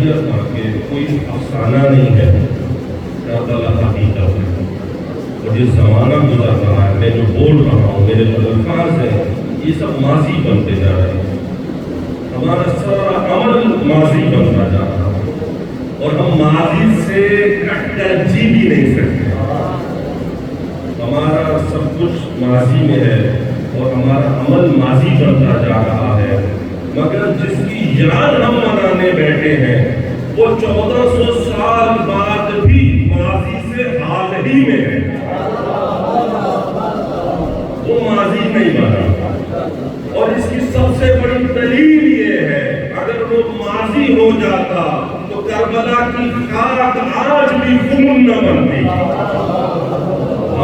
دیا تھا کہ کوئی افسانہ نہیں ہے، کربلا حقیقت ہے۔ اور یہ زمانہ گزر رہا ہے، میں جو بول رہا ہوں، میرے جو الفاظ ہیں، یہ سب ماضی بنتے جا رہے ہیں۔ ہمارا سارا عمل ماضی بنتا جا رہا ہے، اور ہم ماضی سے کٹ کر جی بھی نہیں سکتے۔ ہمارا سب کچھ ماضی میں ہے اور ہمارا عمل ماضی بنتا جا رہا ہے، مگر جس کی یاد ہم منانے بیٹھے ہیں وہ 1400 سال بعد بھی ماضی سے حال ہی میں ہے، وہ ماضی نہیں بنا۔ اور اس کی سب سے بڑی دلیل یہ ہے، اگر وہ ماضی ہو جاتا تو کربلا کی خاک آج بھی خون نہ بنتی،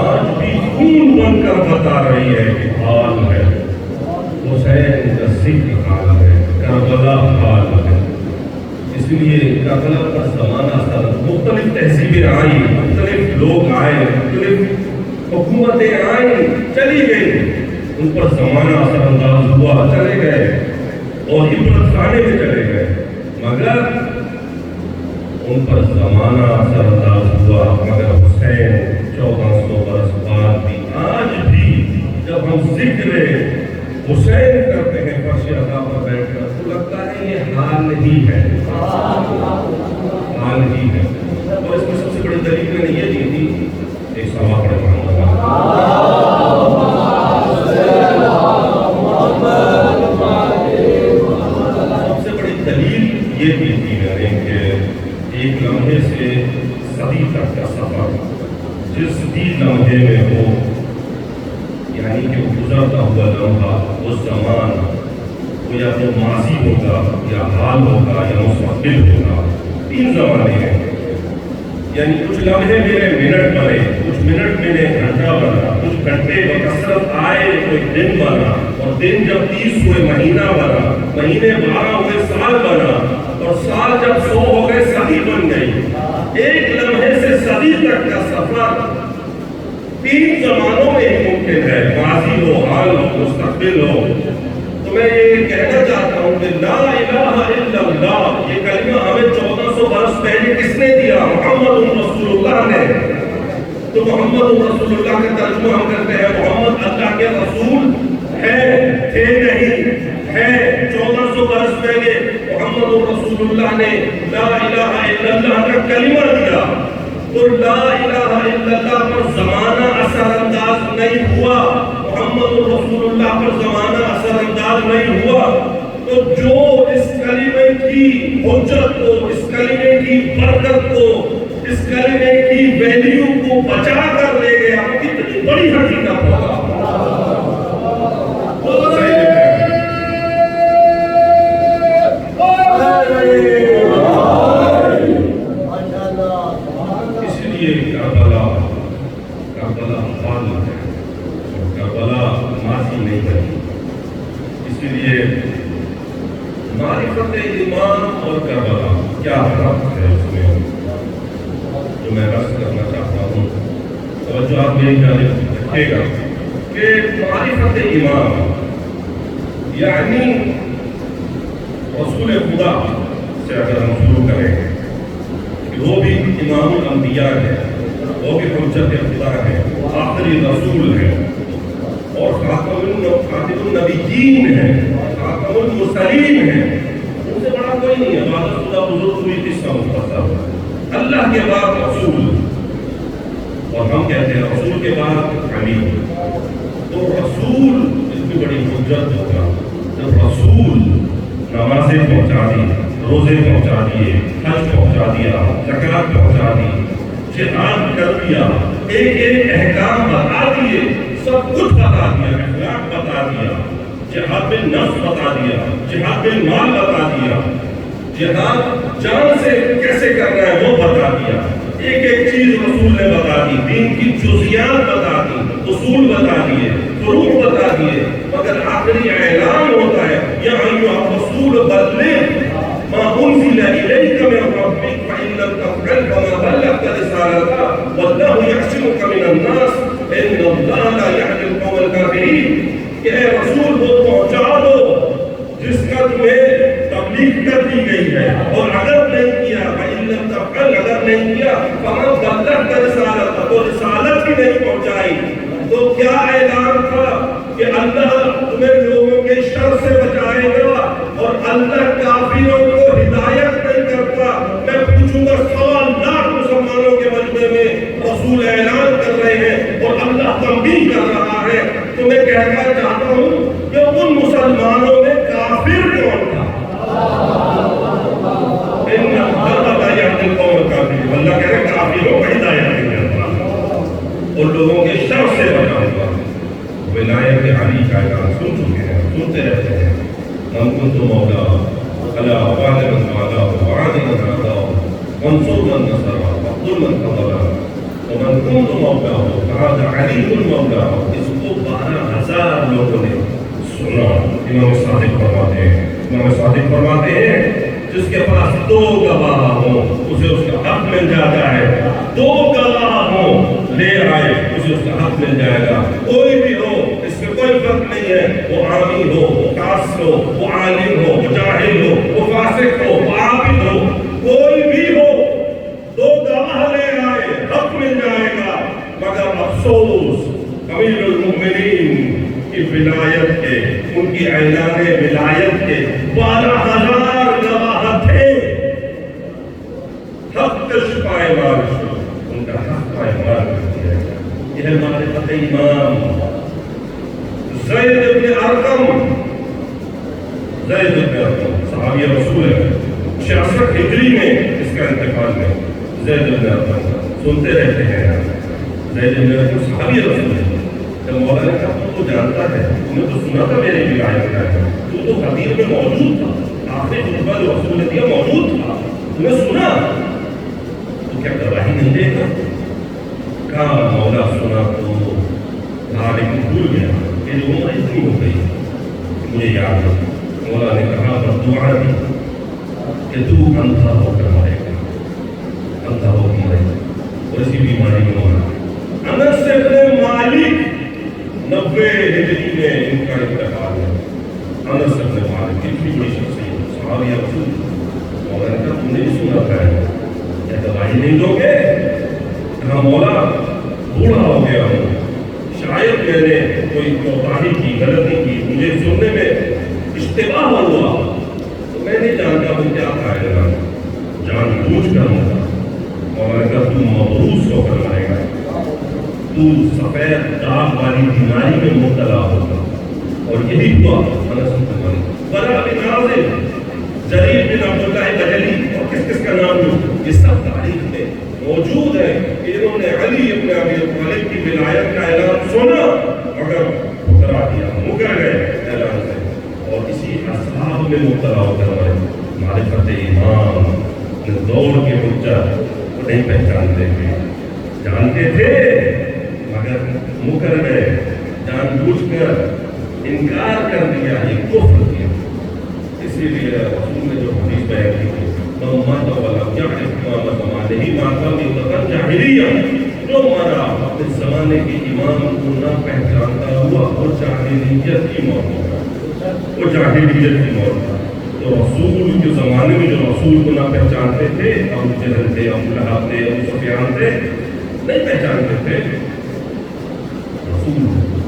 آج بھی خون بن کر بتا رہی ہے کہ حال ہے، حسین کا ذکر حال ہے، کربلا حال ہے۔ اس لیے کربلا کا زمانہ تھا، مختلف تہذیبیں آئیں، مختلف لوگ آئے، مختلف حکومتیں آئیں، چلی گئیں، ان پر زمانہ اثر انداز ہوا، چلے گئے اور عبرت خانے میں چلے گئے، مگر ان پر زمانہ اثر انداز ہوا۔ مگر حسین 1400 برس بعد بھی، آج بھی جب ہم ذکر حسین کرتے ہیں فرش عطا پر بیٹھ کر، تو لگتا ہے یہ حال ہی ہے، حال ہی ہے۔ اور اس میں سب سے بڑی دلیل میں نے یہ دی تھی، ایک سوال پڑھ رہا ہوں، سب سے بڑی دلیل یہ دی تھی میں نے کہ ایک لمحے سے صدی تک کا سفر، جس بھی لمحے میں ہو، یعنی کہ گزرتا ہوا لمحہ، وہ زمان، وہ یا تو ماضی ہوگا یا حال ہوگا یا مستقبل ہوگا، تین زمانے ہیں۔ یعنی کچھ لمحے میرے منٹ بنے، کچھ منٹ میرے گھنٹہ بنا، کچھ گھنٹے بکثرت آئے تو ایک دن بنا، اور دن جب 30 ہوئے مہینہ بنا، مہینے 12 ہوئے سال بنا، اور سال جب 100 ہو گئے صدی بن گئی۔ ایک لمحے سے صدی تک کا سفر تین زمانوں میں ہی ممکن ہے، ماضی ہو، حال ہو، مستقبل ہو۔ تو میں یہ کہنا چاہتا ہوں کہ لا الہ الا اللہ، یہ کلمہ ہمیں 1400 برس پہلے کس نے دیا؟ محمد رسول اللہ نے۔ تو محمد رسول اللہ کا ترجمہ ہم کرتے ہیں، محمد اللہ کے رسول ہے، تھے نہیں، ہے۔ 1400 برس پہلے محمد رسول اللہ نے لا الہ الا اللہ کا کلمہ دیا، تو لا الہ الا اللہ پر زمانہ اثر انداز نہیں ہوا، محمد رسول اللہ پر زمانہ اثر انداز نہیں ہوا، تو جو اس کلمے کی حجت کو، اس کلمے کی برکت کو، اس کلمے کی ویلیو کو بچا کر لے گیا، کتنی بڑی حقیقت ہوگا۔ کربلا حال ہے، کربلا ماضی نہیں بنی۔ اسی لیے معرفت ایمان اور کربلا کیا ربط ہے اس میں، جو میں ربط کرنا چاہتا ہوں، توجہ آپ میری جانب رکھیے گا کہ معرفت ایمان یعنی رسول خدا سے اگر ہم شروع کریں کہ وہ بھی امام الانبیاء ہے، وہ بھی حجت خدا ہے، آخری رسول ہے، اور خاتم النبیین ہے، خاتم المرسلین ہے، ان سے بڑا کوئی نہیں ہے۔ بعد خدا بزرگ ہوئی کس کا مختصر، اللہ کے بعد رسول، اور ہم کہتے ہیں رسول کے بعد حبیب۔ تو رسول اتنی بڑی حجت ہوگا جب رسول نمازیں پہنچا دی، روزے پہنچا دیے، حج پہنچا دیا، زکوٰۃ پہنچا دی، جہاد کر دیا، ایک ایک احکام بتا دیے، سب کچھ بتا دیا، اخلاق بتا دیا، جہاد بالنفس بتا دیا، جہاد بالمال بتا دیا، جہاد جان سے کیسے کرنا ہے وہ بتا دیا، ایک ایک چیز رسول نے بتا دی، دین کی جزیات بتا دی، اصول بتا دیے، فروع بتا دیے، مگر آخری اعلان ہوتا ہے یا ایھا الرسول بلغ ما انزل الیک من ربک فان لم تفعل فما بلغت رسالته واللہ یعصمک من الناس ان اللہ لا یهدی القوم الکافرین، کہ اے رسول وہ پہنچا دو جس کا تمہیں تبلیغ تبلیغ کر دی گئی ہے، اور اگر نہیں کیا اگر نہیں کیا فَمَنْ بَلَّغْتَ رِسَالَتَ، تو رسالت ہی نہیں پہنچائی، تو کیا اعلان تھا کہ اللہ تمہیں لوگوں کے شر سے بچائے گا، اور اللہ کافروں کو ہدایت نہیں کرتا۔ میں پوچھوں گا 1.25 لاکھ مسلمانوں کے مجمع میں رسول اعلان کر رہے ہیں اور اللہ تنبیہ کر رہا ہے، تو میں کہنا چاہتا ہوں کہ ان مسلمانوں میں کافر کون تھا؟ اللہ کہہ رہے کافروں کو ہدایت نہیں کرتا، ان لوگوں کے شر سے بچاؤں گا۔ ولایت علی کا اعلان سن چکے ہیں، سنتے رہتے ہیں۔ من كنت مولاه فلا والي من والاه وعادي من عاداه وانصر من نصره واقتل من قتله ومن كنت مولاه فهذا علي مولاه۔ اس کو 12,000 لوگوں نے سنا۔ امام صادق فرماتے ہیں جس کے پاس 2 گواہ ہوں اسے اس کا حق مل جاتا ہے، 2 گواہ ہوں لے آئے اسے اس کا حق مل جائے گا۔ کوئی بھی ہو، اس میں کوئی فرق نہیں ہے، وہ عامی ہو، وہ قاصر ہو، وہ عالم ہو، وہ جاہل ہو، وہ فاسق ہو، وہ عابد ہو، کوئی بھی ہو، 2 گواہ لے آئے حق مل جائے گا۔ مگر افسوس امیر المؤمنین کی ولایت کے، ان کی اعلان ولایت کے 12,000 گواہ تھے، حق تش پائمال شد، ان کا حق پائمال کر دیا گیا۔ یہ ہے معرفت امام زید بن ارقم صحابی رسول ہے، 66 ہجری میں اس کا انتقال ہے۔ زید بن ارقم سنتے رہتے ہیں، زید بن ارقم صحابی رسول ہے۔ جب مولا نے کہا تو جانتا ہے، تمہیں تو سنا تھا میری ولایت کا ہے، تو حدیث میں موجود تھا، آخری خطبہ جو رسول نے دیا موجود تھا، تمہیں سنا، تو کیا گواہی نہیں دے گا؟ کہا مولا سنا تو لیکن بھول گیا، میری عمر اتنی ہو گئی مجھے یاد نہیں۔ مولا نے کہا بس دعا دی کہ تو اندھا ہو کر مرے گا، اندھا ہو کر مرے گا، اور اسی بیماری میں مرا۔ انس ابن مالک 90 ہجری میں ان کا انتقال ہے۔ انس ابن مالک اتنی بڑی شخصیت، صحابی رسول۔ مولا نے کہا تم نے بھی سنا تھا، کیا گواہی نہیں دو گے؟ کہا مولا بوڑھا ہو گیا ہوں، شاید میں نے کوئی کوتاہی کی، غلطی کی، مجھے سننے میں اشتباہ ہوا، تو میں نہیں جانتا ہوں کیا فائدہ ہے، جان بوجھ کر ہوگا۔ مولا نے کہا تم مبعوث ہو کر مرے گا، تو سفید داغ والی بیماری میں مبتلا ہوگا، اور یہی ہوا۔ انس بن مالک، برا بن عازب، جریر بن عبداللہ بجلی، اور کس کا نام لوں، یہ سب تاریخ میں موجود ہے کہ انہوں نے علی ابن ابی طالب کی ولایت کا اعلان سنا مگر ٹھکرا دیا، مکر گئے اعلان سے، اور اسی اصحاب میں مبتلا ہو کر مرے۔ معرفت امام کے دور کے حجت کو نہیں پہچانتے تھے، جانتے تھے مگر مکر گئے، جان بوجھ کر انکار کر دیا، یہ کفر کیا۔ اسی لیے رسول نے جو حدیث بیان کی تھی، جو مرا اس زمانے کے امام کو نہ پہچانتا ہوا وہ جاہلیت کی موت ہوگا، وہ جاہلیت کی موت ہوگا۔ تو رسول کے زمانے میں جو رسول کو نہ پہچانتے تھے، ابو جہل تھے، ابو لہب تھے، ابو سفیان تھے، نہیں پہچانتے تھے رسول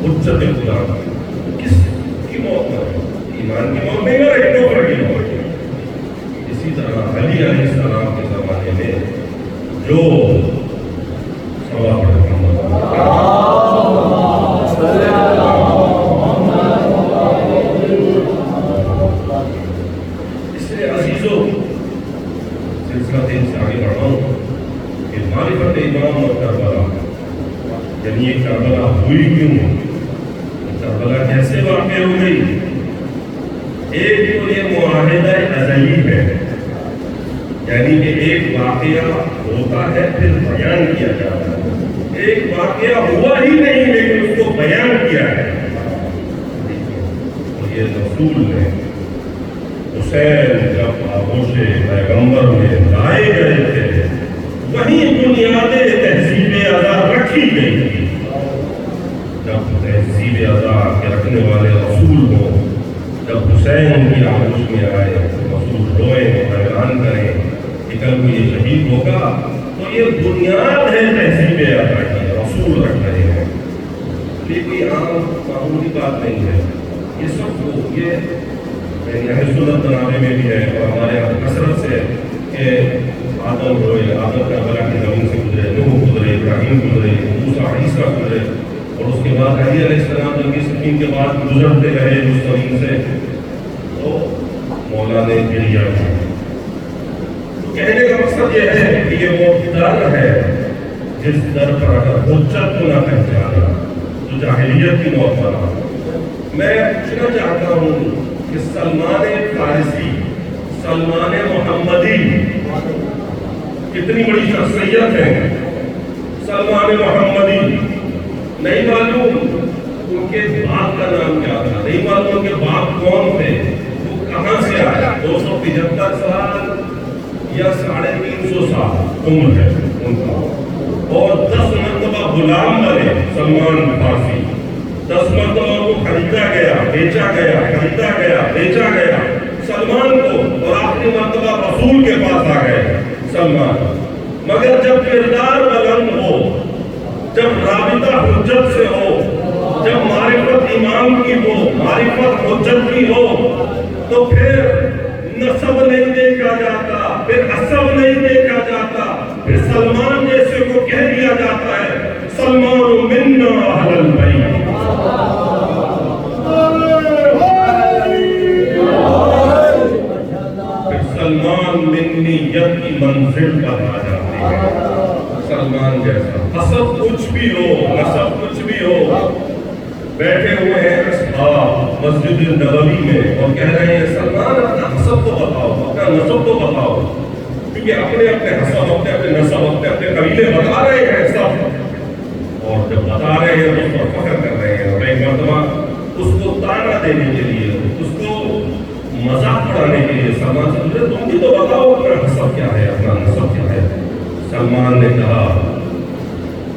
حجت خدا کس کی موت ہے؟ ایمان کی موت نہیں اور ایک کفر کی موت ہے۔ اسی طرح علی علیہ السلام کے زمانے میں جو سوا پڑھتا اس لیے عزیزوں سلسلہ دین سے آگے بڑھا ہوں کہ معرفت امام اور کربلا، یعنی یہ کربلا ہوئی کیوں، کربلا کیسے واقع ہو گئی؟ ایک تو یہ معاہدہ ازلی ہے، یعنی کہ ایک واقعہ ہوتا ہے پھر بیان کیا جاتا ہے، ایک واقعہ ہوا ہی نہیں لیکن اس کو بیان کیا ہے۔ اور یہ رسول نے حسین جب آغوش پیغمبر میں لائے گئے تھے، وہیں بنیاد تہذیب ازا رکھی گئی تھی۔ جب تہذیب ازا کے رکھنے والے رسول ہوں، جب حسین کی آغوش میں آئے، رسول روئیں، اعلان کریں کہ کل کو یہ شہید ہوگا، تو یہ بنیاد ہے تہذیب عطا کی، رسول رکھ رہے ہیں۔ یہ کوئی عام معمولی بات نہیں ہے، یہ سب کو یہ اہل سنت بنانے میں بھی ہے، اور ہمارے یہاں کثرت سے کہ آدم ہوئے، آدم کربلا کی زمین سے گزرے، نوح گزرے، ابراہیم گزرے، موسیٰ عیسیٰ گزرے، اور اس کے بعد علی علیہ السلام جنگی صفین کے بعد گزرتے رہے اس زمین سے، تو مولا نے گریا تھا۔ تو کہنے کا مقصد یہ ہے کہ یہ وہ در ہے جس در پر اگر حجت کو نہ پہچانا تو جاہلیت کی موت بنا۔ میں پوچھنا چاہتا ہوں کہ سلمان فارسی، سلمان محمدی کتنی بڑی شخصیت ہے۔ سلمان محمدی نہیں معلوم ان کے باپ کا نام کیا تھا، نہیں معلوم ان کے باپ کون تھے، وہ کہاں سے آئے۔ 275 سال یا 350 سال عمر ہے ان کا، اور 10 مرتبہ غلام بنے سلمان فارسی، 10 مرتبہ کو خریدا گیا، بیچا گیا، خریدا گیا، بیچا گیا سلمان کو، اور آخری مرتبہ رسول کے پاس آ گئے سلمان۔ مگر جب کردار بلند ہو، جب رابطہ حجت سے ہو، جب معرفت امام کی ہو، معرفت حجت کی ہو، تو پھر نسب نہیں دیکھا جاتا، پھر عصب نہیں دیکھا جاتا، پھر سلمان جیسے کو کہہ دیا جاتا ہے سلمان منا اہل البیت۔ پھر سلمان منیت کی منزل پر آ جاتے ہیں، سلمان جیسا حسب کچھ بھی ہو، نسب کچھ بھی ہو۔ بیٹھے ہوئے ہیں اصحاب مسجد نبوی میں اور کہہ رہے ہیں سلمان اپنا حسب تو بتاؤ، اپنا نسب تو بتاؤ، کیونکہ اپنے اپنے حسب، اپنے اپنے نسب، اپنے اپنے قبیلے بتا رہے ہیں سب، اور جب بتا رہے ہیں تو اس پر فخر کر رہے ہیں، اور ایک مرتبہ اس کو تانا دینے کے لیے، اس کو مذاق اڑانے کے لیے سلمان سے پوچھے تم بھی تو بتاؤ اپنا حسب کیا ہے، اپنا نسب کیا ہے۔ سلمان نے کہا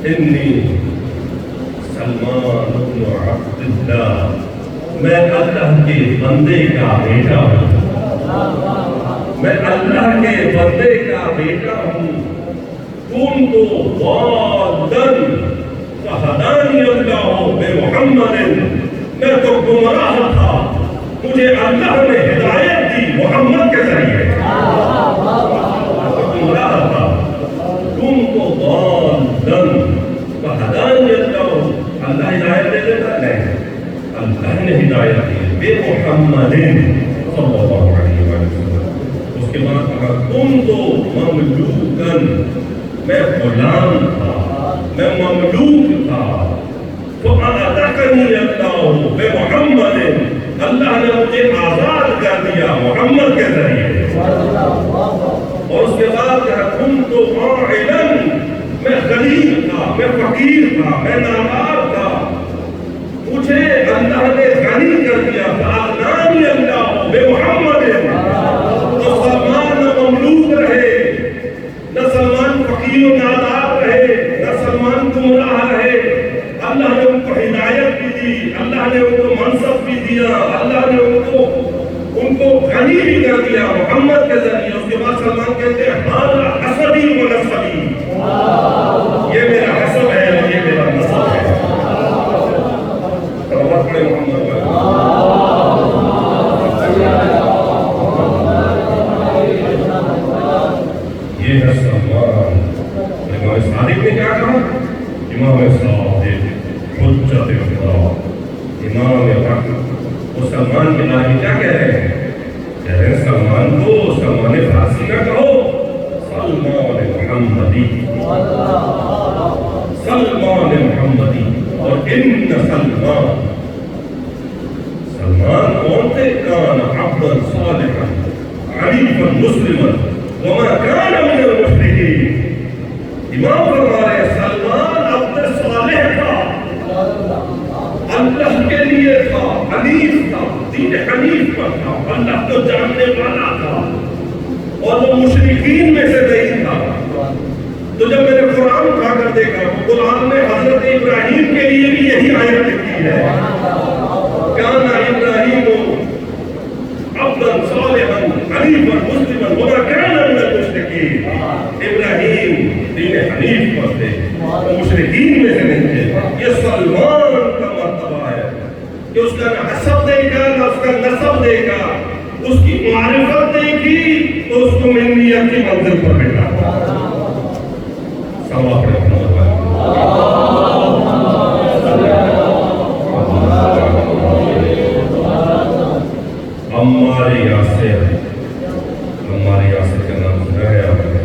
انی سلمان بن عبد اللہ، میں اللہ کے بندے کا بیٹا ہوں، میں اللہ کے بندے کا بیٹا ہوں۔ کنت ضالا فہدانی اللہ بمحمد، میں تو گمراہ تھا، مجھے اللہ نے ہدایت دی محمد کے ذریعے، گمراہ تھا۔ کنت ضالا فہدانی اللہ، اللہ ہدایت دے دیتا نہیں، اللہ نے ہدایت دی بے محمد صلی اللہ علیہ وسلم۔ اس کے بعد کہا کنت مملوکا، میں غلام تھا، میں مملوک تھا، فأعتقنی اللہ بمحمد، اللہ نے مجھے آزاد کر دیا محمد کے ذریعے۔ اور اس کے بعد کہا کنت عائلا، میں غریب تھا، میں فقیر تھا، میں نادار تھا، مجھے اللہ نے غنی کر دیا، فأغنانی اللہ بمحمد۔ تو سلمان نہ مملوک رہے، نہ سلمان فقیر و نادار رہے، نہ سلمان گمراہ رہے، اللہ نے ان کو ہدایت بھی دی، اللہ نے ان کو منصب بھی دیا، اللہ نے ان کو غنی بھی کر دیا محمد کے ذریعے۔ اس کے بعد سلمان کہتے ہیں ہذا حسبی و نسبی، یہ میرا حسب ہے اور یہ میرا نسب ہے۔ رحمت پڑے محمد یہ ہے سلمان۔ امام صادق نے کیا کہا؟ امام صادق حجت خدا، امام حق، وہ سلمان کے بارے میں کیا کہہ رہے ہیں؟ کہہ رہے ہیں سلمان کو سلمان فارسی نہ کہو، سلمان محمدی، سلمان محمدی۔ اور ان سلمان، سلمان کون تھے؟ کان عبدا صالحا عفیفا مسلما وما کان من المشرکین۔ امام فرما رہے ہیں سلمان عبد صالح تھا، اللہ کے لیے تھا، حنیف تھا، دین حنیف پر تھا، اللہ کو جاننے والا تھا، اور وہ مشرکین میں سے نہیں تھا۔ تو جب میں نے قرآن اٹھا کر دیکھا تو قرآن نے حضرت ابراہیم کے لیے بھی یہی آیت لکھی ہے، کان ابراہیم اس کی معرفت نہیں کی تو اس کو منیت کی منزل پر بٹھا سوا پڑے عمار یاسر کا نام سنا ہے آپ نے،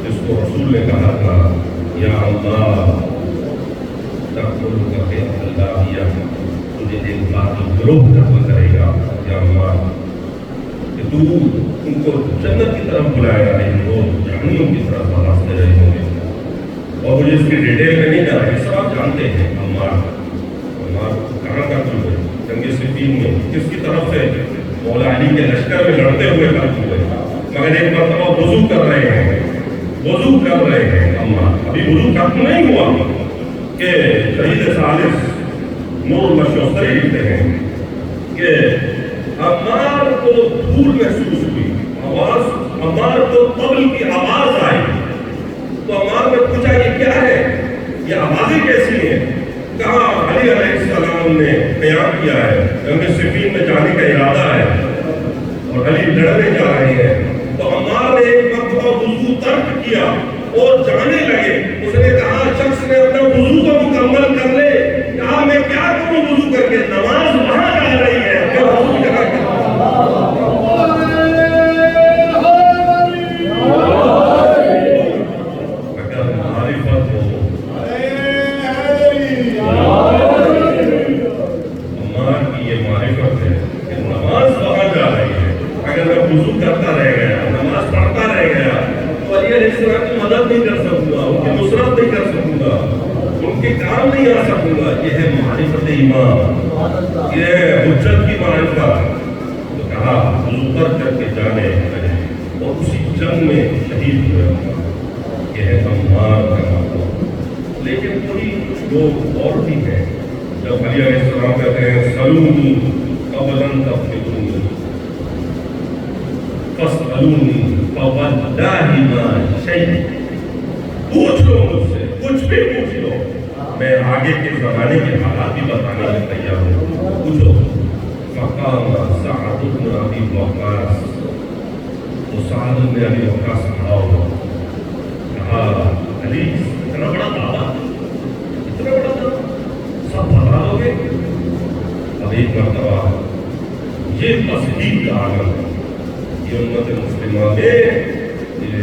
جس کو رسول نے کہا تھا یا عمار تقبل کرتے اللہ تجھے ایک بات گروہ دفع کرے گا یا عمار کہ تو ان کو جنت کی طرف بلائے گا نہیں وہ جہنم کی طرف راستے رہے ہوں گے۔ اور مجھے اس کی ڈیٹیل میں نہیں جانا، یہ سب آپ جانتے ہیں۔ عمار کہاں کا کیوں ہے؟ جنگ صفین میں کس کی طرف سے؟ مولا علی کے لشکر میں لڑتے ہوئے قتل ہوئے، مگر ایک مرتبہ وضو کر رہے ہیں عمار، ابھی وضو ختم نہیں ہوا کہ شہید ثالث نور مشوستری لکھتے ہیں کہ عمار کو دھول محسوس ہوئی، عمار کو قبل کی آواز آئی، تو عمار نے پوچھا یہ کیا ہے، یہ آوازیں کیسی ہیں؟ کہا علی علیہ السلام نے بیان کیا ہے جنگ صفین میں جانے کا ارادہ ہے اور علی لڑنے جا رہے ہیں۔ تو عمار نے ایک مرتبہ وضو ترک کیا اور جانے لگے۔ اس نے کہا شخص نے اپنا وضو تو مکمل کر لے، کہا میں کیا کروں وضو کر کے، نماز وہاں جا رہی ہے، میں وضو کیا کروں؟ اگر معرفت ہو وضو کرتا رہ گیا، نماز پڑھتا رہ گیا تو علی علیہ السلام کی مدد نہیں کر سکوں گا، ان کی نصرت نہیں کر سکوں گا، ان کے کام نہیں آ سکوں گا۔ یہ ہے معرفت ایمان، یہ ہے حجت کی معرفت۔ تو کہا وضو کر کے جانے لگے اور اسی جنگ میں شہید ہوئے۔ یہ ہے عمار کا مقام۔ لیکن کوئی کچھ لوگ اور بھی ہیں، جب علی علیہ السلام کہتے ہیں سلونی قبل ان تفتنونی فاسألونی فواللہ ما شیء، پوچھ لو مجھ سے، کچھ بھی پوچھ لو، میں آگے کے زمانے کے حالات بھی بتانے میں تیار ہوں، پوچھو۔ فقام سعد بن ابی وقاص، تو سعد بن ابی وقاص کھڑا ہوا، کہا علی اتنا بڑا دعویٰ، اتنا بڑا دعویٰ سب بتا دو گے؟ اب ایک مرتبہ یہ تصدیق کا عالم ہے، یہ امت مسلمہ میں یہ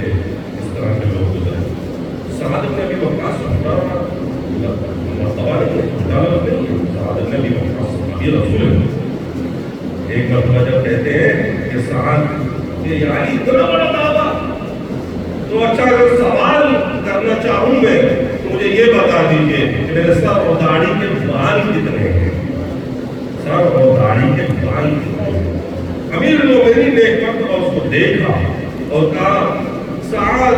اس طرح کے لوگ گزرے۔ سعد بن ابی وقاص مرتبہ نہیں، سعد بن ابی وقاص یہ رسول ہے۔ ایک مرتبہ جب کہتے ہیں کہ سعد یہ علی اتنا بڑا دعویٰ، تو اچھا اگر سوال کرنا چاہوں میں تو مجھے یہ بتا دیجئے کہ میرے سر اور داڑھی کے بال کتنے ہیں، سر اور داڑھی کے بال کتنے ہیں؟ امیر المومنین نے ایک مرتبہ اس کو دیکھا اور کہا سعد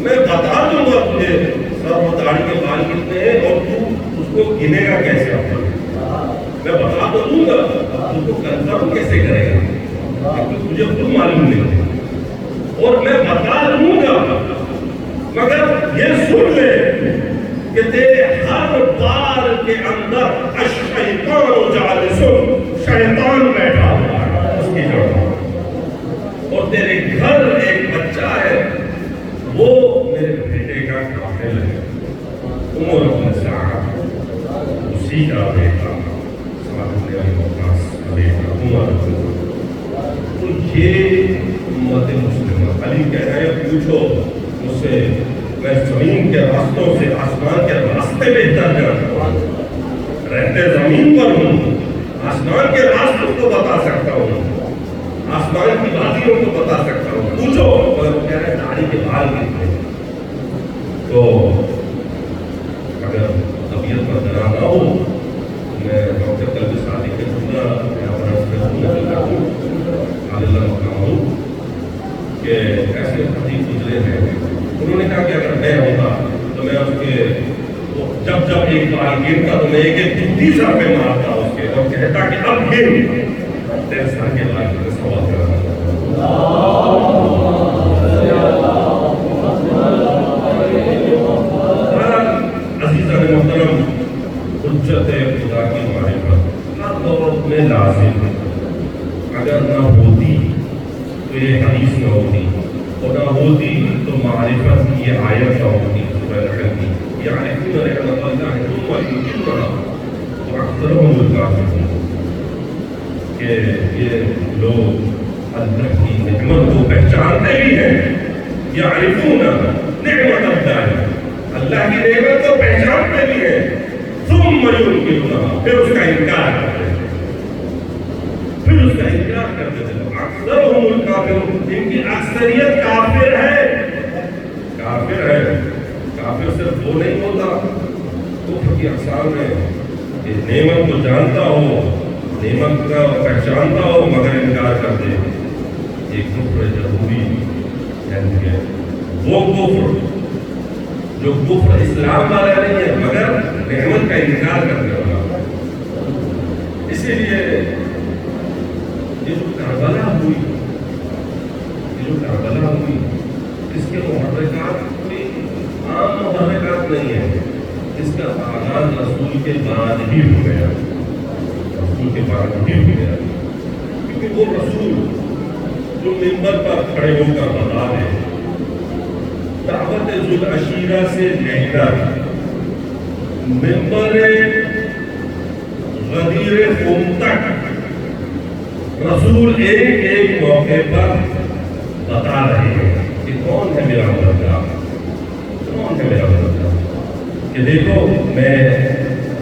میں بتا دوں گا تجھے سر و داڑھی کے بال کتنے ہیں اور تو اس کو گنے گا کیسے؟ میں بتا تو دوں گا، اس کو کنفرم کیسے کرے گا؟ کیونکہ تجھے خود معلوم نہیں ہے، اور میں بتا دوں گا مگر یہ سن لے کہ تیرے ہر بال کے اندر الشیطان جالس، شیطان بیٹھا ہوا ہے اس کی جڑ، اور تیرے گھر ایک بچہ ہے وہ میرے بیٹے کا قاتل ہے، عمر بن سعد اسی کا بیٹا، سعد بن ابی وقاص کا بیٹا عمر بن سعد۔ تو یہ امت مسلمہ، علی کہہ رہے ہیں پوچھو مجھ سے، میں زمین کے راستوں سے آسمان کے راستے بہتر جانتا ہوں، رہتے زمین پر ہوں، آسمان کے راستوں کو بتا سکتا ہوں، آسمان کی وادیوں کو بتا سکتا ہوں، پوچھو۔ مگر وہ کہہ رہے ہیں داڑھی کے بال کتنے ہیں؟ تو اگر طبیعت پر ذرا نہ ہو، میں ڈاکٹر قلبی صادق کے خدا کہ ایسے حدیث گزرے ہیں، انہوں نے کہا کہ اگر میں ہوتا تو میں اس کے جب ایک بال گرتا تو میں ایک دھتی سر پہ مارتا اس کے اور کہتا کہ اب گر تیرے سر کے بال کے سوال کرنا۔ عزیزان محترم، حجت خدا کی معرفت ہر دور میں لازم ہے، اگر نہ ہوتی تو یہ حدیث نہ ہوتی، اور نہ ہوتی تو معرفت کی یہ آیت نہ ہوتی سورہ نحل کی، یعرفون نعمت اللہ ثم ینکرونہا واکثرهم الکافرون، کہ یہ لوگ اللہ کی نعمت کو پہچانتے بھی ہیں، یعرفون نعمت اللہ کی نعمت کو پہچانتے بھی ہیں، ثم ینکرونہا پھر اس کا انکار کرتے ہیں، پھر اس کا انکار کرتے ہیں۔ اکثرهم الکافرون، ان کی اکثریت کافر ہے، کافر ہے۔ کافر صرف وہ نہیں ہوتا کفر کی اقسام ہے کہ نعمت کو جانتا ہو، نعمت کا پہچانتا ہو مگر انکار کر دے، یہ کفر ضروری ہے۔ وہ کفر جو کفر اسلام والا نہیں ہے مگر نعمت کا انکار کرنے والا۔ اسی لیے یہ جو کربلا ہوئی، اس کے محرکات کوئی عام محرکات نہیں ہے، اس کا آغاز رسول کے بعد ہی ہو گیا، رسول کے بعد ہی ہو گیا، کیونکہ وہ رسول جو منبر پر کھڑے ہو کر بتا دے، دعوت ذو العشیرہ سے لے کر منبر غدیر قوم تک رسول ایک ایک موقع پر بتا رہے ہیں کہ کون ہے میرا مددگار، کون ہے میرا مددگار، کہ دیکھو میں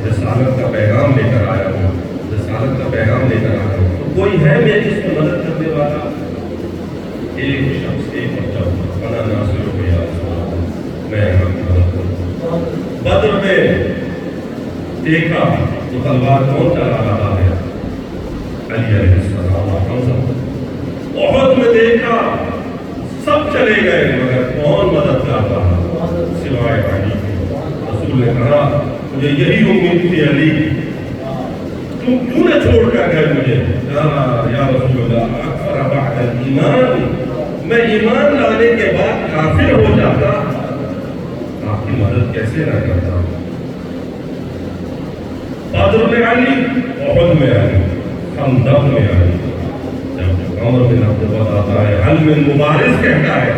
رسالت کا پیغام لے کر آیا ہوں، رسالت کا پیغام لے کر آیا ہوں، تو کوئی ہے میری اس کو مدد کرنے والا؟ ایک شخص ایک بچہ ہوگا، انا ناصر ہو یا میں مدد کروں۔ بدر میں دیکھا تو تلوار کون چلا رہا ہے؟ علی علیہ السلام اور حمزہ۔ احد میں دیکھا سب چلے گئے مگر کون مدد کر رہا سوائے علی کے؟ رسول نے کہا مجھے یہی امید تھی علی، تم کیوں نہ چھوڑ کر گئے مجھے؟ یا رسول اللہ اکفر بعد الایمان، میں ایمان لانے کے بعد کافر ہو جاتا، آپ کی مدد کیسے نہ کرتا؟ بدر میں علی، احد میں علی، خندق میں علی۔ جب عمر بن عبد العزیز آتا ہے، حل میں مبارز کہتا ہے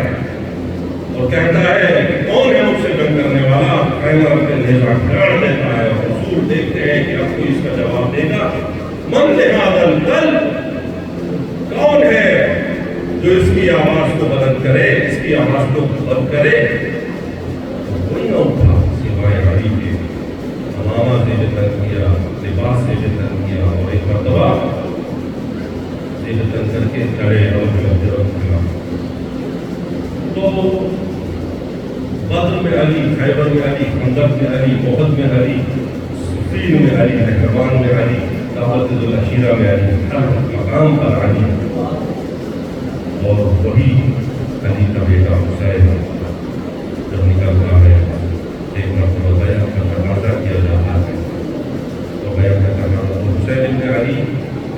اور کہتا ہے کہ کون ہے مجھ سے جنگ کرنے والا، خیمہ پہ نیزہ گاڑ دیتا ہے، اور رسول دیکھتے ہیں کہ اب کوئی اس کا جواب دے گا، من لہذا القلب، کون ہے جو اس کی آواز کو بلند کرے، اس کی آواز کو بلند کرے؟ کوئی نہ اٹھا سوائے علی کے۔ امامہ سے جتن کیا، لباس سے جتن کیا، اور ایک مرتبہ سے جتن کر کے چڑھے اور تو بدر میں علی، خیبر میں علی، خندق میں علی، احد میں علی، صفین میں علی، نہروان میں علی، دعوت ذو العشیرہ میں علی، ہر مقام پر علی، اور وہی علی کا بیٹا حسین جب نکلتا ہے ایک مرتبہ بیعت کا تقاضا کیا جاتا ہے، تو بیعت کا تقاضا حسین بن علی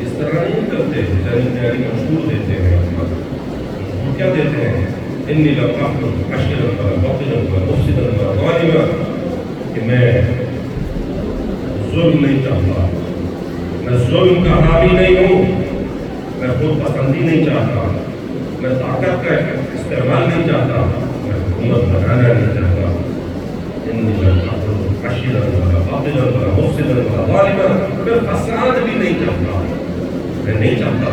اس طرح نہیں کرتے، حسین بن علی مشہور دیتے ہیں، مشہور کیا دیتے ہیں؟ انی لم احکم عشرا ولا باطلا ولا مفسدا ولا ظالما، کہ میں ظلم نہیں چاہتا، میں ظلم کا حامی نہیں ہوں، میں خود پسندی نہیں چاہتا، میں طاقت کا استعمال نہیں چاہتا، میں حکومت بنانا نہیں چاہتا، انی لم احکم عشرا ولا باطلا ولا مفسدا ولا ظالما، میں فساد بھی نہیں چاہتا، میں نہیں چاہتا،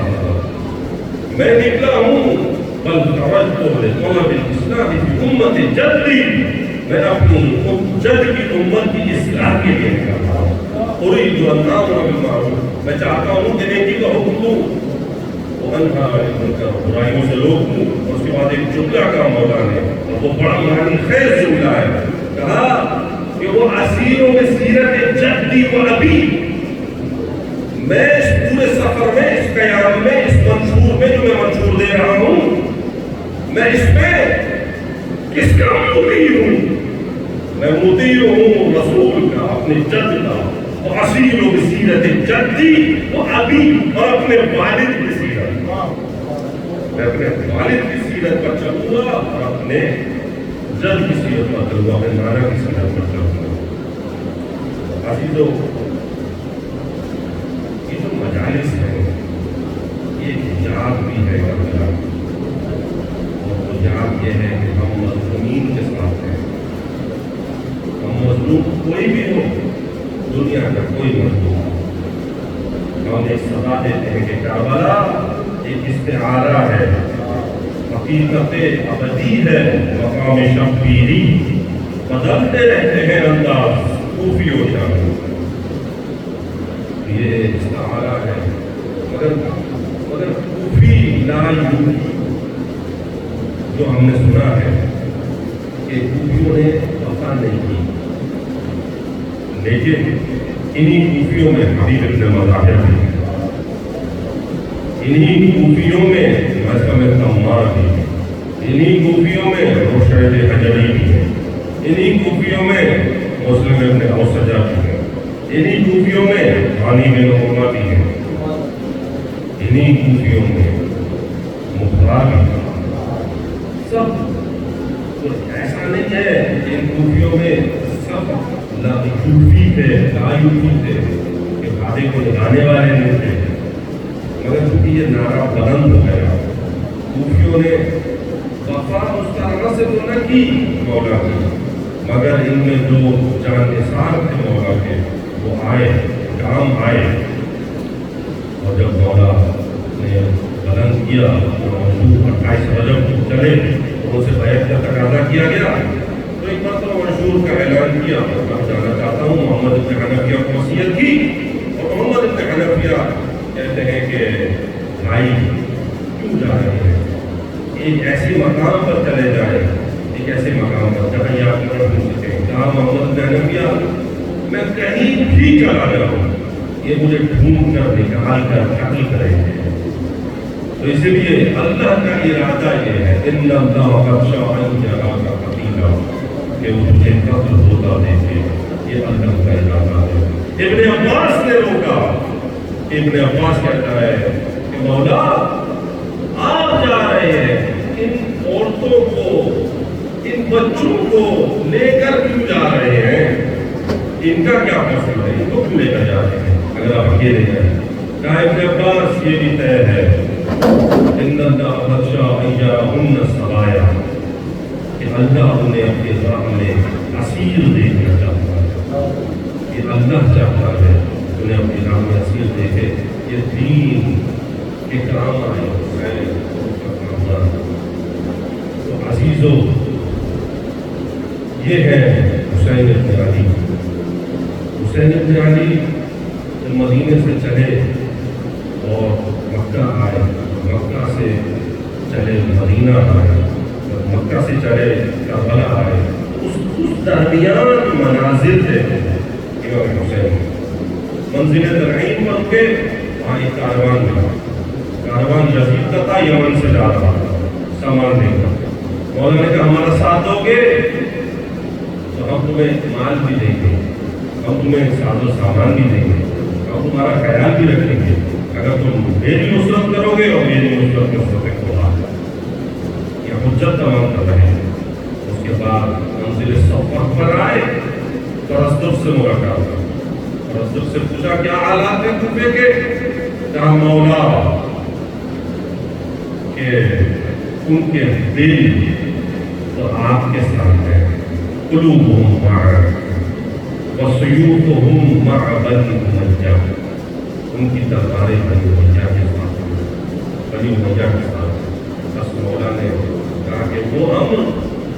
میں نکلا ہوں بل توجہ لطلب الاسلام فی امت جدی، میں اپنی جد کی امت کی اصلاح کے لیے نکل رہا ہوں، اريد ان امر بالمعروف، میں چاہتا ہوں کہ نیکی کا حکم دوں، وانہا عن المنکر، برائیوں سے روک دوں۔ اور اس کے بعد ایک جملہ کا مولا نے، اور وہ بڑا معنی خیز جملہ ہے، کہا کہ وہ اسیروں میں سیرت جدی و ابی، میں اس پورے سفر میں، اس قیام میں، اس منشور میں جو میں منشور دے رہا ہوں، میں اس میں کس کا مطیع ہوں؟ میں مطیع ہوں رسول کا، اپنے جد کا، اور اسیر و بسیرت جدی و ابی، اور اپنے والد کی سیرت، میں اپنے والد کی سیرت پر چلوں گا اور اپنے جد کی سیرت پر چلوں گا، اپنے نانا کی سیرت پر چلوں گا۔ عزیزو، یہ جو مجالس ہیں، یہ ہیں کربلا، اور وہ یاد یہ ہے کہ ہم مظلومین کے ساتھ ہیں. ہم مظلوم کوئی بھی ہو، دنیا کا کوئی مظلوم ہو، ہم ایک سزا دیتے ہیں کہ کربلا ایک استعارہ ہے، حقیقت ابدی ہے. مقام شبیری بدلتے رہتے ہیں انداز کوفی ہو جانے، یہ استعارہ ہے. مگر کوفی لا یوفی جو ہم نے سنا ہے کہ کوفیوں نے وفا نہیں کی، لیکن انہی کوفیوں میں حبیب ابن مظاہر بھی ہے، انہی کوفیوں میں محکم تمار بھی ہے، انہی کوفیوں میں رشید حجری بھی ہے، انہی کوفیوں میں مسلم ابن اوسجہ بھی ہے، انہی کوفیوں میں غانی بن عمر بھی ہے، انہی کوفیوں میں مختار بھی ہے. سب ایسا نہیں ہے کہ ان کوفیوں میں سب یوفی تھے، لا یوفی تھے، کہ وعدے کو نبھانے والے نہیں تھے. مگر کیونکہ یہ نعرہ بلند ہو گیا، کوفیوں نے وفا مستعارہ سے تو نہ کی مولا کی، مگر ان میں جو جان نثار تھے مولا کے وہ آئے، کام آئے. اور جب مولا نے بلند کیا تو 28 رجب کو چلے اور ان سے بیعت کا تقاضا کیا گیا، تو ایک مرتبہ منشور کا اعلان کیا، میں جانا چاہتا ہوں. محمد ابن حنفیہ کو وصیت کی، اور محمد ابن حنفیہ کہتے ہیں کہ بھائی کیوں جا رہے ہیں، ایک ایسی مقام پر چلے جائیں، ایک ایسے مقام پر جہاں یہ آپ نہ ڈھونڈ سکیں. کہا محمد ابن حنفیہ میں کہیں بھی چلا جاؤں، یہ مجھے ڈھونڈ کر نکال کر قتل کریں گے. تو اسی لیے اللہ کا ارادہ یہ ہے، ان اللہ قد شاء ان یراک قتیلا، کہ وہ تجھے قتل ہوتا دیکھے. یہ اللہ کا ارادہ ہے. ابن عباس نے روکا. ابن عباس کہتا ہے کہ مولا آپ جا رہے ہیں، ان عورتوں کو، ان بچوں کو لے کر کیوں جا رہے ہیں، ان کا کیا قصور ہے، ان کو کیوں لے کر جا رہے ہیں اگر آپ اکیلے ہیں. کہا ابن عباس یہ بھی طے ہے، ان اللہ قد شاء ان یراہن سرایا، کہ اللہ انہیں اپنے راہ میں اسیر دیکھنا چاہتا ہے. یہ اللہ چاہتا ہے انہیں اپنی راہ میں اسیر دیکھے. یہ دین کے کام آئے حسین. تو عزیزو، یہ ہے حسین ابن علی. حسین ابن علی جب مدینے سے چلے اور مکہ آئے، مکہ سے چلے مدینہ آئے، اور مکہ سے چلے کربلا آئے، اس درمیان منازل تھے امام حسین. منزل ترعین پر کے وہاں ایک کاروان ملا. کاروان یزید کا تھا، یمن سے جا رہا تھا سامان لے کر. مولا نے کہا ہمارا ساتھ دو گے تو ہم تمہیں مال بھی دیں گے، ہم تمہیں ساز و سامان بھی دیں گے، ہم تمہارا خیال بھی رکھیں گے اگر تم میری نصرت کرو گے اور میری نصرت نصرت کو آ یہ حجت تمام کر رہے ہیں. اس کے بعد منزل صفہ پر آئے تو رسول سے ملاقات کی. رسول سے پوچھا کیا حالات ہیں کوفے کے. کہا مولا کہ ان کے دل تو آپ کے ساتھ ہیں، قلوبہم معنا وسیوفہم مع بنی امیہ، ان کی تلواریں بنی امیہ کے ساتھ، بنی امیہ کے ساتھ. بس مولا نے کہا کہ وہ امر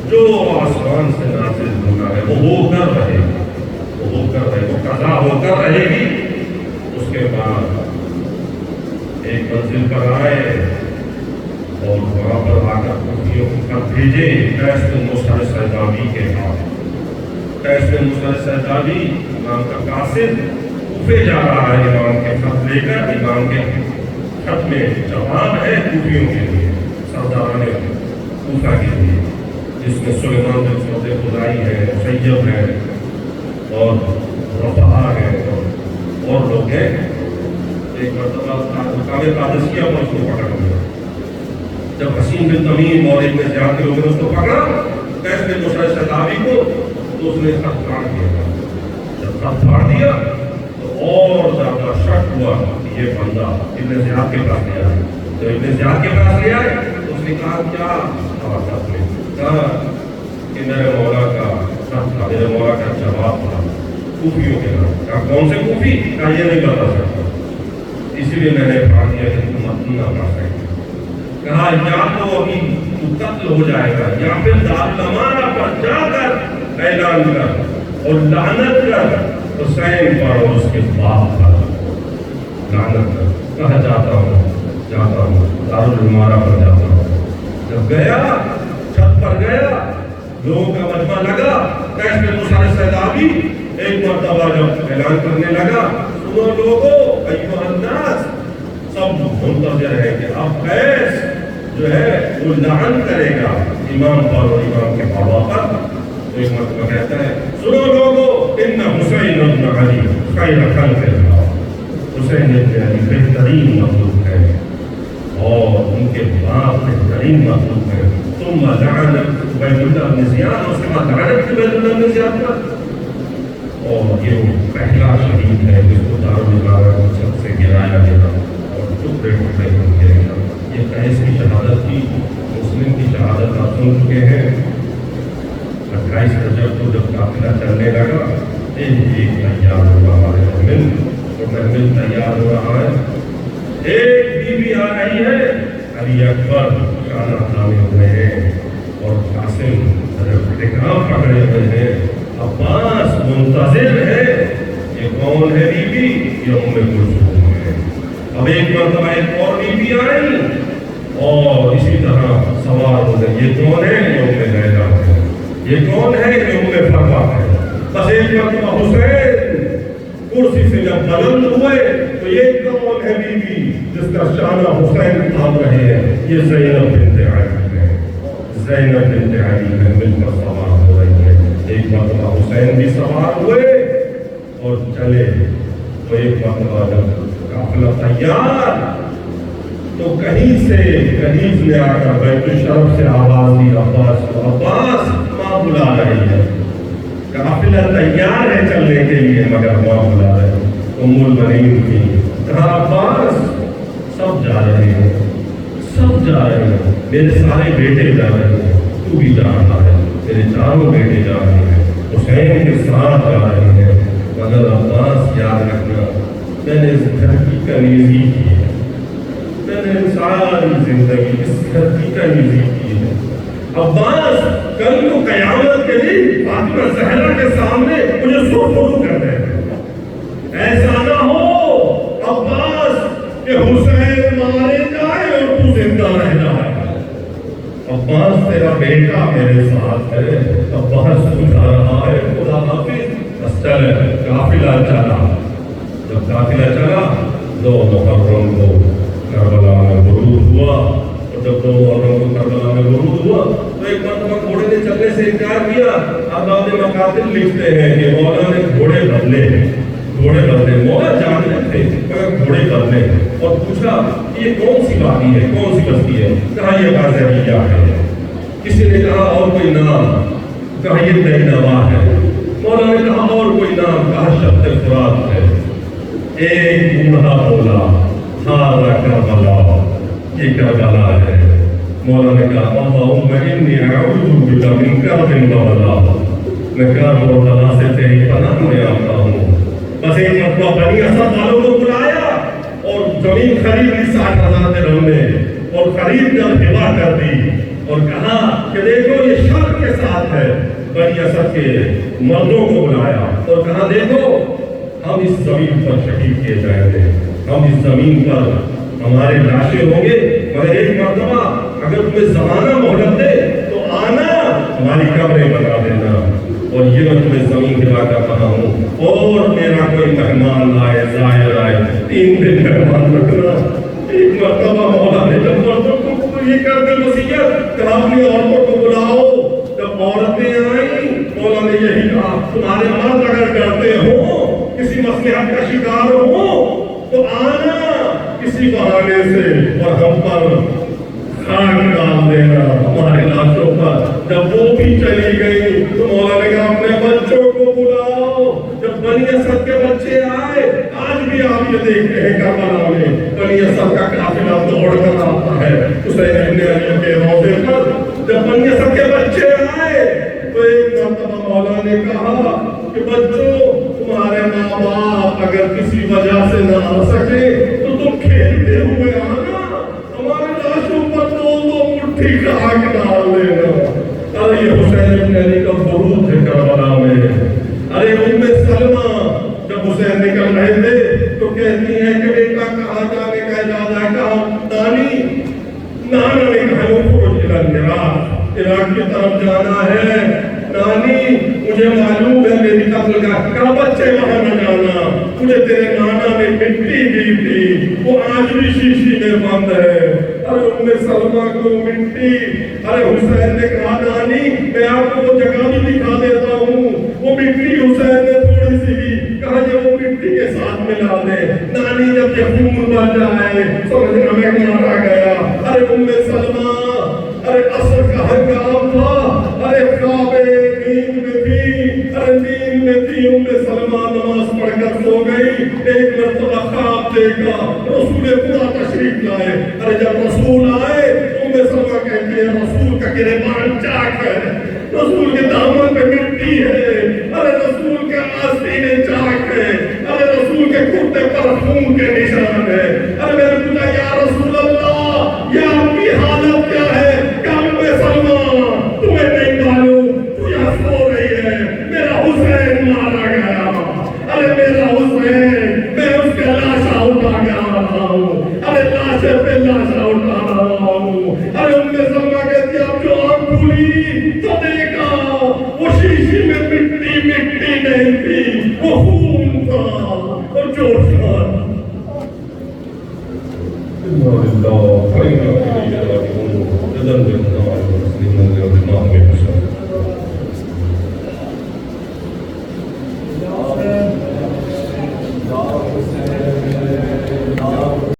جو آسمان سے نازل ہونا ہے وہ ہو کر رہے گا، وہ ہو کر رہے، وہ قضا ہو کر رہے گی. اس کے بعد ایک منزل پر آئے اور وہاں پر آ کر کوفیوں کو خط بھیجے قیس بن مصعب سیدابی کے ہاتھ. قیس بن مصعب سیدابی امام کا قاصد کوفے جا رہا ہے امام کے خط لے کر. امام کے خط میں جواب ہے کوفیوں کے لیے، سرداران کوفہ کے لیے، جس میں سلیمان بن سعود خدائی ہے، مسیب ہے اور رفعہ ہے اور لوگ ہیں. ایک مرتبہ مقام قادسیہ پر اس کو پکڑ لیا. جب حسین بن تمیم اور ابن زیاد کے لوگوں نے اس کو پکڑا قیس بن مصعب سیدابی کو، تو اس نے خط پھاڑ دیا. جب خط پھاڑ دیا تو اور زیادہ شک ہوا کہ یہ بندہ ابن زیاد کے پاس گیا ہے. تو ابن زیاد کے پاس لے آئے، اس نے کہا کیا آپ نے کہا کہ میرے مولا کا خط تھا، میرے مولا کا جواب تھا کوفیوں کے نام۔ کہا کون سے کوفی؟ کہا یہ نہیں بتا سکتا، اسی لیے میں نے پڑھا دیا کہ تم متن نہ پڑھ سکتے۔ کہا یا تو ابھی تو قتل ہو جائے گا یا پھر دارالامانہ پر جا کر اعلان کر اور لعنت کر حسین پر اور اس کے باپ پر لعنت کر۔ کہا جاتا ہوں دارالامانہ پر جاتا ہوں۔ جب گیا چھت پر گیا، لوگوں کا مجمع لگا، کیش میں موسیٰ سیدابی ایک مرتبہ جب اعلان کرنے لگا، سنو لوگوں ایھا الناس، سب منتظر ہے کہ اب قیس جو ہے وہ لعن کرے گا امام پر اور امام کے بابا پر۔ تو ایک مرتبہ کہتا ہے سنو لوگوں ان حسین بن علی خیر خلق اللہ، حسین بن علی بہترین مخلوق ہے اور ان کے باپ بہترین مخلوق ہے۔ ثم لعن عبید اللہ بن زیاد، اس کے بعد لعنت کی عبید اللہ بن زیاد پر، اور یہ وہ پہلا شہید ہے جس کو دارالامانہ کی چھت سے گرایا گیا اور ٹکڑے ٹکڑے کر دیا گیا۔ یہ قیس کی شہادت تھی، مسلم کی شہادت آپ سن چکے ہیں۔ 28 رجب کو جب قافلہ چلنے لگا، ایک تیار ہو رہا ہے محمل، اور محمل تیار ہو رہا ہے، ایک بی بی آ رہی ہے، علی اکبر شانہ تھامے ہوئے ہیں اور قاسم احتکام پکڑے ہوئے ہیں، عباس منتظر ہے یہ کون ہے بی بی؟ یہ ام کلثوم ہے۔ اب ایک مرتبہ ایک اور بی بی آئی اور اسی طرح سوار ہو گئے، یہ کون ہے؟ یہ ام لیلا ہے۔ یہ کون ہے؟ یہ ام فروا ہے۔ بس ایک مرتبہ حسین کرسی سے جب بلند ہوئے تو یہ کون ہے بی بی جس کا شانہ حسین تھام رہے ہیں؟ یہ زینب بنت علی ہے۔ زینب بنت علی ہے، مل کر سوار ہو رہی ہے۔ ایک مرتبہ حسین بھی سوار ہوئے اور چلے، تو ایک مرتبہ جب قافلہ تیار تو کہیں نے آ کر بیت الشرف سے آواز دی عباس کو، عباس ماں بلا رہی ہے، قافلہ تیار ہے چلنے کے لیے مگر ماں بلا رہے ہیں۔ ام المنین تھی، کہا عباس سب جا رہے ہیں، سب جا رہے ہیں، میرے سارے بیٹے جا رہے ہیں، تو بھی جا رہا ہے، میرے چاروں بیٹے جا رہے ہیں، حسین کے ساتھ جا رہے ہیں، مگر عباس یاد رکھنا میں نے اس دھرتی کا نیزی کی ہے، میں نے ساری زندگی اس دھرتی کا نیزی کی ہے۔ عباس کل کو قیامت کے دن فاطمہ زہرا کے سامنے مجھے سرخرو کر دے، ایسا نہ ہو عباس کہ حسین مارے جائے اور تو زندہ رہ جائے۔ عباس تیرا بیٹا میرے ساتھ ہے، عباس بجھا رہا ہے، خدا حافظ۔ بس چلے، قافلہ چلا۔ جب قافلہ چلا 2 محرم کو کربلا میں غروب ہوا، اور جب 2 محرم کو کربلا میں غروب ہوا تو ایک مرتبہ گھوڑے نے چلنے سے انکار کیا۔ ابواب مقاتل لکھتے ہیں کہ مولا نے گھوڑے بدلے، مولا جانتے تھے مگر گھوڑے بدلے، اور پوچھا یہ کون سی وادی ہے، کون سی بستی ہے؟ کہا یہ غازیہ ہے۔ کسی نے کہا اور کوئی نام؟ کہا یہ نینوا ہے۔ مولا نے کہا اور کوئی نام؟ کہا شط فرات ہے۔ ایک بوڑھا بولا ہاذا کربلا، یہ کربلا ہے۔ مولا نے کہا اللہم انی اعوذ بک من کرب وبلا، میں کرب اور بلا سے تیری پناہ میں آتا ہوں۔ بس ایک مرتبہ بنی اسد والوں کو بلایا اور زمین خرید لی 60,000 درہم میں، اور خرید کر ہبا کر دی، اور کہا کہ دیکھو یہ شرط کے ساتھ ہے۔ بنی اسد کے مردوں کو بلایا اور کہا دیکھو ہم اس زمین پر شہید کیے جائیں گے، ہم اس زمین پر ہمارے لاشیں ہوں گے، مگر ایک مرتبہ اگر تمہیں زمانہ مہلت دے تو آنا، ہماری قبریں بنا دینا، اور یہ میں تمہیں زمین ہبا کر رہا ہوں، اور میرا کوئی مہمان آئے زائر آئے 3 دن مہمان رکھنا۔ ایک مرتبہ مولا نے جب مردوں کو یہ کر دی وصیت، کہا اپنی عورتوں کو بلاؤ۔ جب عورتیں آئیں مولا نے یہی کہا تمہارے مرد اگر کرتے ہوں کسی مصلحت کا شکار ہوں تو آنا کسی بہانے سے اور ہم پر خاک ڈال دینا ہمارے لاشوں پر۔ جب وہ بھی چلی گئی تو مولا نے کہا اپنے بچوں کو بلاؤ۔ جب بنی اسد کے بچے آئے، آج بھی آپ یہ دیکھتے ہیں کربلا میں بنی اسد کا قافلہ دوڑ کر کہا کہ بچوں تمہارے ماں باپ اگر کسی وجہ سے نہ آ سکے تو تم کھیلتے ہوئے آنا، ہمارے لاشوں پر دو مٹھی خاک ڈال دینا۔ ارے یہ حسین ابن علی کا درود ہے کربلا میں۔ ارے ام سلمہ جب حسین نکل رہے تھے تو کہتی ہیں کہ بیٹا کہاں جانے کا ارادہ ہے؟ کہا نانا نے کہا عراق کی طرف جانا ہے نانی، مجھے معلوم ہے میری قتل کا۔ کہا بچے وہاں نہ جانا، مجھے تیرے نانا نے مٹی دی تھی، وہ آج بھی شیشی میں بند ہے۔ ارے ام سلمہ کو مٹی، ارے حسین نے کہا نانی میں آپ کو وہ جگہ بھی دکھا دیتا ہوں، وہ مٹی حسین نے تھوڑی سی بھی کہا یہ وہ مٹی کے ساتھ ملا دے، نانی جب یہ خون بن جائے سمجھنا میں مارا گیا۔ ارے ام سلمہ، ارے عصر کا ہنگام تھا، ارے خواب نیند میں تھی، ارے نیند میں تھی ام سلمہ نماز پڑھ کر سو گئی۔ ایک مرتبہ خواب دیکھا رسول خدا تشریف لائے۔ ارے جب رسول آئے ام سلمہ کہتی ہے رسول کا گریبان چاک ہے، رسول کے دامن پہ مٹی ہے، ارے رسول کے آستینے چاک ہے، ارے رسول کے کرتے پر خون کے نشان ہے۔ ارے میں نے پوچھا یا رسول اللہ یہ آپ کی حالت کیا ہے؟ تمہیں نہیں معلوم تو یہاں سو رہی ہے، میرا حسین مارا گیا، ارے میرا حسین، میں اس کا لاشا اٹھا کے آ رہا ہوں، ارے لاشے پہ لاشا اٹھا رہا ہوں۔ ارے ام سلمہ کہتی اب جو آنکھ کھلی تو دیکھا وہ شیشی میں مٹی نہیں تھی، وہ خون تھا اور جوش تھا۔ اللہ